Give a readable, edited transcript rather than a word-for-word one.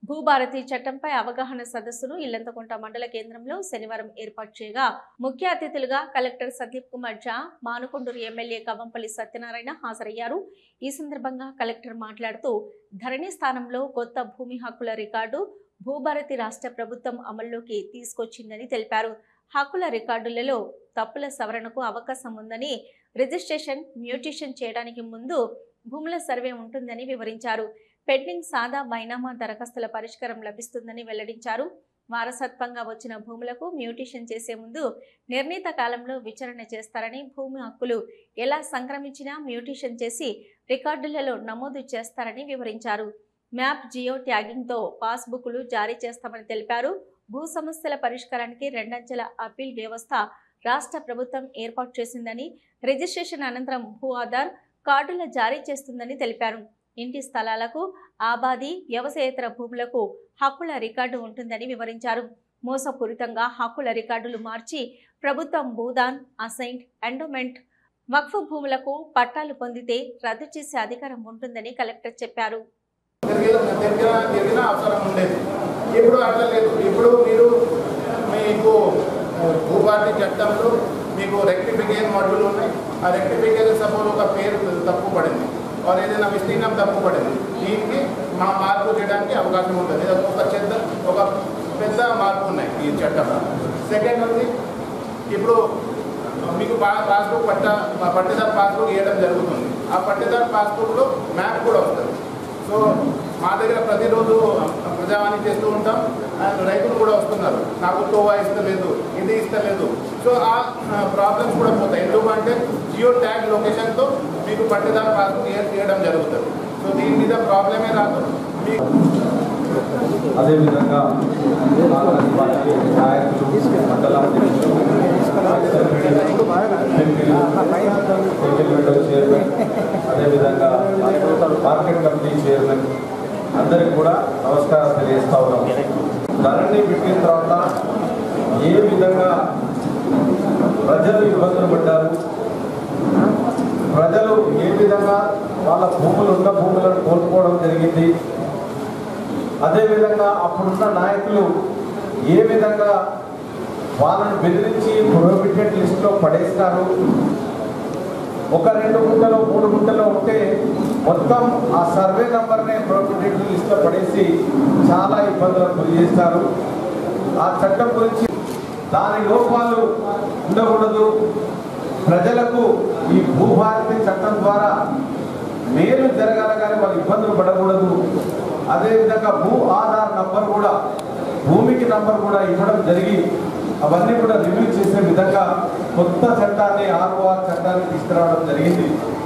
భూభారతి చట్టంపై అవగాహన సదస్సును ఇల్లంతకుంట మండల కేంద్రంలో శనివారం ఏర్పాటు చేయగా ముఖ్య అతిథులుగా కలెక్టర్ సందీప్ కుమార్ ఝా, మానుకొండూరు ఎమ్మెల్యే కవంపల్లి సత్యనారాయణ హాజరయ్యారు. ఈ సందర్భంగా కలెక్టర్ మాట్లాడుతూ ధరణి స్థానంలో కొత్త భూమి హక్కుల రికార్డు భూభారతి రాష్ట్ర ప్రభుత్వం అమల్లోకి తీసుకొచ్చిందని తెలిపారు. హక్కుల రికార్డులలో తప్పుల సవరణకు అవకాశం ఉందని, రిజిస్ట్రేషన్, మ్యూటేషన్ చేయడానికి ముందు భూముల సర్వే ఉంటుందని వివరించారు. పెండింగ్ సాదా బైనామా దరఖాస్తుల పరిష్కారం లభిస్తుందని వెల్లడించారు. వారసత్వంగా వచ్చిన భూములకు మ్యూటేషన్ చేసే ముందు నిర్ణీత కాలంలో విచారణ చేస్తారని, భూమి హక్కులు ఎలా సంక్రమించినా మ్యూటేషన్ చేసి రికార్డులలో నమోదు చేస్తారని వివరించారు. మ్యాప్ జియో ట్యాగింగ్తో పాస్బుక్లు జారీ చేస్తామని తెలిపారు. భూ సమస్యల పరిష్కారానికి రెండంచెల అప్పీల్ వ్యవస్థ రాష్ట్ర ప్రభుత్వం ఏర్పాటు చేసిందని, రిజిస్ట్రేషన్ అనంతరం భూ ఆధార్ కార్డుల జారీ చేస్తుందని తెలిపారు. ఇంటి స్థలాలకు, ఆబాది, వ్యవసాయేతర భూములకు హక్కుల రికార్డు ఉంటుందని వివరించారు. మోసపూరితంగా హక్కుల రికార్డులు మార్చి ప్రభుత్వం భూదాన్, అసైన్డ్, ఎండోమెంట్, వక్ఫ్ భూములకు పట్టాలు పొందితే రద్దు చేసే అధికారం ఉంటుందని కలెక్టర్ చెప్పారు. ఇప్పుడు అట్లా లేదు. ఇప్పుడు మీరు మీకు భూభారతి చట్టంలో మీకు రెక్టిఫికేషన్ మాడ్యూల్ ఉన్నాయి. ఆ రెక్టిఫికేషన్ సపోజ్ ఒక పేరు తప్పు పడింది, और ఏదైనా విస్తీర్ణం తప్పు పడింది, దీనికి మా మార్పు చేయడానికి అవకాశం ఉంటుంది. ఒక పెద్ద మార్పు ఉన్నాయి ఈ చట్టంలో. సెకండ్ ఉంది, ఇప్పుడు మీకు పాస్బుక్ పట్టిదారు పాస్బుక్ ఇవ్వడం జరుగుతుంది. ఆ పట్టిదారు పాస్బుక్లో మ్యాప్ కూడా వస్తుంది. సో మా దగ్గర ప్రతిరోజు ప్రజావాణి చేస్తూ ఉంటాం. రైతులు కూడా వస్తున్నారు, నాకు తోవా ఇస్తలేదు, ఇది ఇస్తలేదు. సో ఆ ప్రాబ్లమ్స్ కూడా పోతాయి. ఎందుకంటే జియో ట్యాగ్ లొకేషన్తో మీకు పట్టిదారు పాస్బుక్ ఇవ్వడం జరుగుతుంది. సో దీని మీద ప్రాబ్లమే రాదు. అదేవిధంగా అదేవిధంగా మార్కెట్ కమిటీ చైర్మన్ అందరికి కూడా నమస్కారం తెలియజేస్తా ఉన్నాం. ధరణి పెట్టిన తర్వాత ఏ విధంగా ప్రజలు ఇబ్బందులు పడ్డారు, ప్రజలు ఏ విధంగా వాళ్ళ ఉన్న భూములను కోల్పోవడం జరిగింది, అదేవిధంగా అప్పుడున్న నాయకులు ఏ విధంగా వాళ్ళను బెదిరించి ప్రొహిబిటెడ్ లిస్టులో పడేసినారు. ఒక 2 గుంటలో 3 గుంటలో ఉంటే మొత్తం ఆ సర్వే నంబర్నే ప్రొహిబిటెడ్ లిస్టులో పడేసి చాలా ఇబ్బందులకు గురి చేస్తారు. ఆ చట్టం గురించి దాని లోపాలు ఉండకూడదు. ప్రజలకు ఈ భూభారతి చట్టం ద్వారా మేలు జరగాల కానీ వాళ్ళు ఇబ్బందులు పడకూడదు. అదేవిధంగా భూ ఆధార్ నంబర్ కూడా, భూమికి నంబర్ కూడా ఇవ్వడం జరిగి అవన్నీ కూడా రివ్యూ చేసే విధంగా కొత్త చట్టాన్ని, ROR చట్టాన్ని తీసుకురావడం జరిగింది.